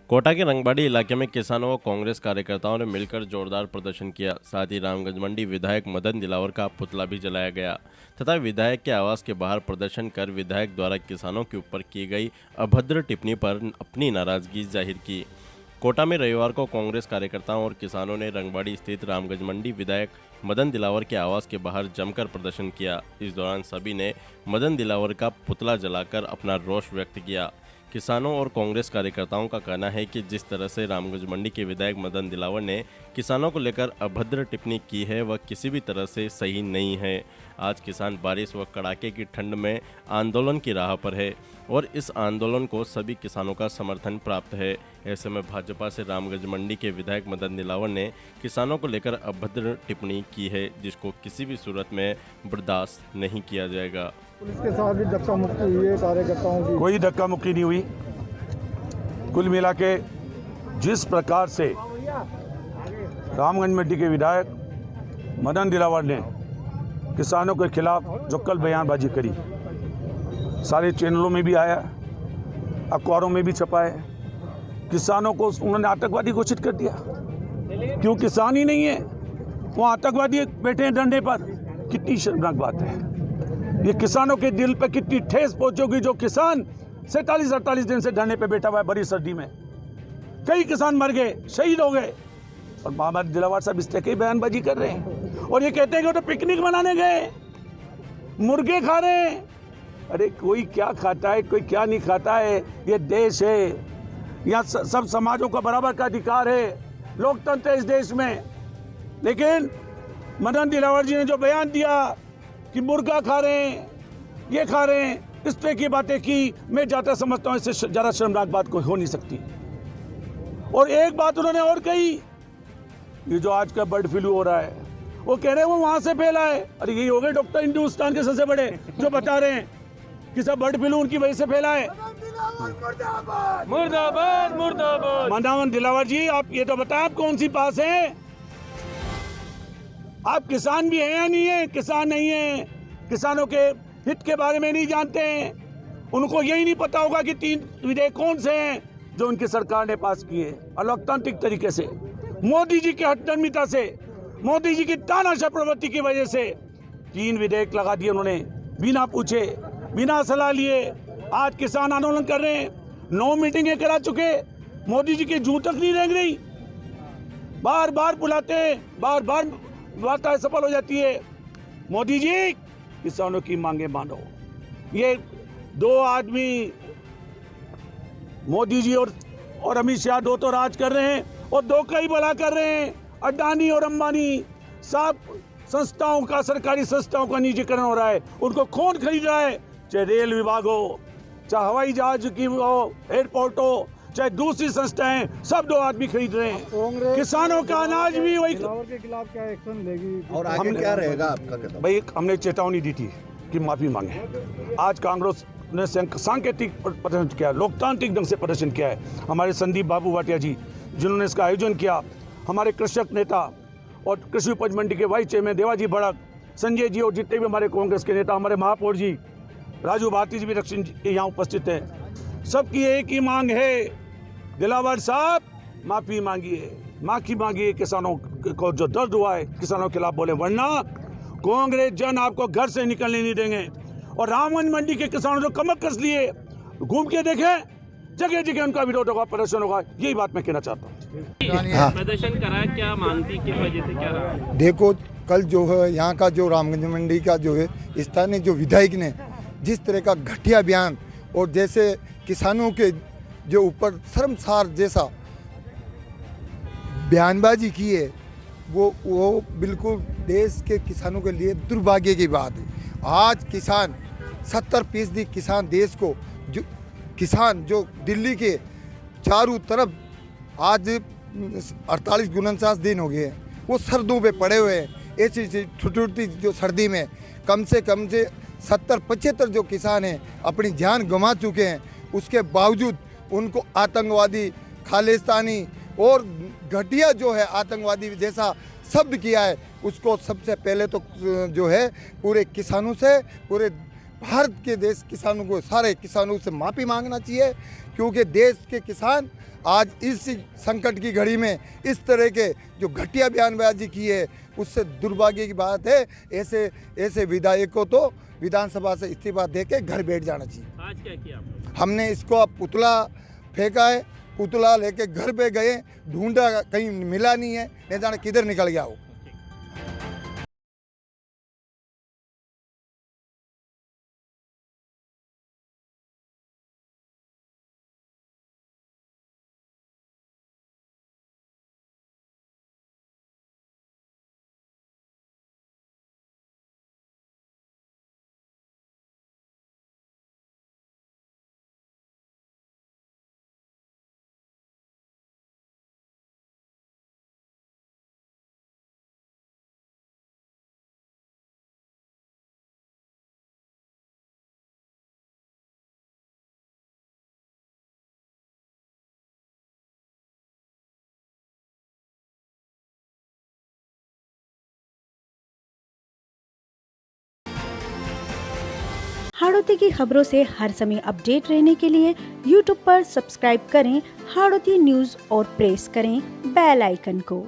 कोटा के रंगबाड़ी इलाके में किसानों व कांग्रेस कार्यकर्ताओं ने मिलकर जोरदार प्रदर्शन किया। साथ ही रामगंज मंडी विधायक मदन दिलावर का पुतला भी जलाया गया तथा विधायक के आवास के बाहर प्रदर्शन कर विधायक द्वारा किसानों के ऊपर की गई अभद्र टिप्पणी पर अपनी नाराजगी जाहिर की। कोटा में रविवार को कांग्रेस कार्यकर्ताओं और किसानों ने रंगबाड़ी स्थित रामगंज मंडी विधायक मदन दिलावर के आवास के बाहर जमकर प्रदर्शन किया। इस दौरान सभी ने मदन दिलावर का पुतला जलाकर अपना रोष व्यक्त किया। किसानों और कांग्रेस कार्यकर्ताओं का कहना है कि जिस तरह से रामगंज मंडी के विधायक मदन दिलावर ने किसानों को लेकर अभद्र टिप्पणी की है वह किसी भी तरह से सही नहीं है। आज किसान बारिश व कड़ाके की ठंड में आंदोलन की राह पर है और इस आंदोलन को सभी किसानों का समर्थन प्राप्त है। ऐसे में भाजपा से रामगंज मंडी के विधायक मदन दिलावर ने किसानों को लेकर अभद्र टिप्पणी की है, जिसको किसी भी सूरत में बर्दाश्त नहीं किया जाएगा। पुलिस के साथ भी धक्का मुक्की हुई है कार्यकर्ताओं की। कोई धक्का मुक्की नहीं हुई। कुल मिला के जिस प्रकार से रामगंज मंडी के विधायक मदन दिलावर ने किसानों के खिलाफ जो कल बयानबाजी करी, सारे चैनलों में भी आया, अखबारों में भी छपा है। किसानों को उन्होंने आतंकवादी घोषित कर दिया। क्यों किसान ही नहीं है, वो आतंकवादी बैठे हैं डंडे पर। कितनी शर्मनाक बात है। ये किसानों के दिल पे कितनी ठेस पहुंचेगी। जो किसान 47-48 दिन से धरने पे बैठा हुआ है बड़ी सर्दी में, कई किसान मर गए, शहीद हो गए, और मोहम्मद दिलावर साहब इस तरह की बयानबाजी कर रहे हैं और ये कहते हैं कि वो तो पिकनिक मनाने गए, मुर्गे खा रहे हैं। अरे कोई क्या खाता है, कोई क्या नहीं खाता है। ये देश है, यहाँ सब समाजों का बराबर का अधिकार है, लोकतंत्र है इस देश में। लेकिन मदन दिलावर जी ने जो बयान दिया कि मुर्गा खा रहे हैं, ये खा रहे हैं, इस तरह की बातें की, मैं जाता समझता हूँ इससे ज़्यादा शर्मनाक बात कोई हो नहीं सकती। और एक बात उन्होंने और कही, ये जो आज का बर्ड फ्लू हो रहा है, वो कह रहे हैं वो वहाँ से फैला है। अरे यही हो गए डॉक्टर हिंदुस्तान के सबसे बड़े जो बता रहे हैं कि सब बर्ड फ्लू उनकी वजह से फैला है। मुर्दाबाद मुर्दाबाद। मदन दिलावर जी, आप ये तो बताएं आप कौन सी पास हैं? आप किसान भी हैं या नहीं है? किसान नहीं है, किसानों के हित के बारे में नहीं जानते हैं। उनको यही नहीं पता होगा कि 3 विधेयक कौन से हैं जो उनकी सरकार ने पास किए अलोकतांत्रिक तरीके से, मोदी जी की हठधर्मिता से, मोदी जी की तानाशाह प्रवृत्ति की वजह से 3 विधेयक लगा दिए उन्होंने, बिना पूछे, बिना सलाह लिए। आज किसान आंदोलन कर रहे हैं, 9 मीटिंगें करा चुके, मोदी जी की जूं तक नहीं रेंग रही। बार बार बुलाते हैं, बार बार वार्ता सफल हो जाती है। मोदी जी, किसानों की मांगे मानो। ये 2 आदमी, मोदी जी और अमित शाह, 2 तो राज कर रहे हैं और 2 का ही भला कर रहे हैं। अडानी और अंबानी सब संस्थाओं का, सरकारी संस्थाओं का निजीकरण हो रहा है। उनको कौन खरीद रहा है? चाहे रेल विभाग हो, चाहे हवाई जहाज की हो, एयरपोर्ट हो, चाहे दूसरी संस्थाएं, सब 2 आदमी खरीद रहे हैं। किसानों का अनाज भी वही। के खिलाफ क्या एक्शन लेगी और आगे क्या रहेगा आपका कदम? भाई, हमने चेतावनी दी थी कि माफी मांगे। आज कांग्रेस ने सांकेतिक प्रदर्शन किया, लोकतांत्रिक ढंग से प्रदर्शन किया है। हमारे संदीप बाबू भाटिया जी जिन्होंने इसका आयोजन किया, हमारे कृषक नेता और कृषि उपज मंडी के वाइस चेयरमैन देवाजी भड़क, संजय जी और जितने भी हमारे कांग्रेस के नेता, हमारे महापौर जी राजू भारती जी भी दक्षिण यहाँ उपस्थित हैं। सबकी एक ही मांग है, दिलावर साहब माफी मांगिए, माफी मांगिए। किसानों को जो दर्द हुआ है किसानों के खिलाफ बोले, वरना कांग्रेस जन आपको घर से निकलने नहीं देंगे। और रामगंज मंडी के किसानों जो कमर कस लिए, घूम के देखें, जगह जगह उनका विरोध होगा, प्रदर्शन होगा। यही बात मैं कहना चाहता हूँ। प्रदर्शन करा, क्या मांगती किस वजह से क्या रहा? देखो, कल जो है यहाँ का जो रामगंज मंडी का जो है स्थानीय जो विधायक ने जिस तरह का घटिया बयान और जैसे किसानों के जो ऊपर शर्मसार जैसा बयानबाजी की है, वो बिल्कुल देश के किसानों के लिए दुर्भाग्य की बात है। आज किसान 70% किसान देश को, जो किसान जो दिल्ली के चारों तरफ आज 48-49 दिन हो गए हैं, वो सर्दियों पे पड़े हुए हैं। ऐसी छोटी जो सर्दी में कम से 70-75 जो किसान हैं अपनी जान गंवा चुके हैं। उसके बावजूद उनको आतंकवादी, खालिस्तानी और घटिया जो है आतंकवादी जैसा शब्द किया है, उसको सबसे पहले तो जो है पूरे किसानों से, पूरे भारत के देश किसानों को, सारे किसानों से माफ़ी मांगना चाहिए। क्योंकि देश के किसान आज इस संकट की घड़ी में इस तरह के जो घटिया बयानबाजी की है उससे दुर्भाग्य की बात है। ऐसे विधायक को तो विधानसभा से इस्तीफा देके घर बैठ जाना चाहिए। आज क्या किया आपने? हमने इसको पुतला फेंका है, पुतला लेके घर पे गए, ढूंढा कहीं मिला नहीं है, नहीं जाने किधर निकल गया वो। हाड़ौती की खबरों से हर समय अपडेट रहने के लिए YouTube पर सब्सक्राइब करें हाड़ौती न्यूज़ और प्रेस करें बेल आइकन को।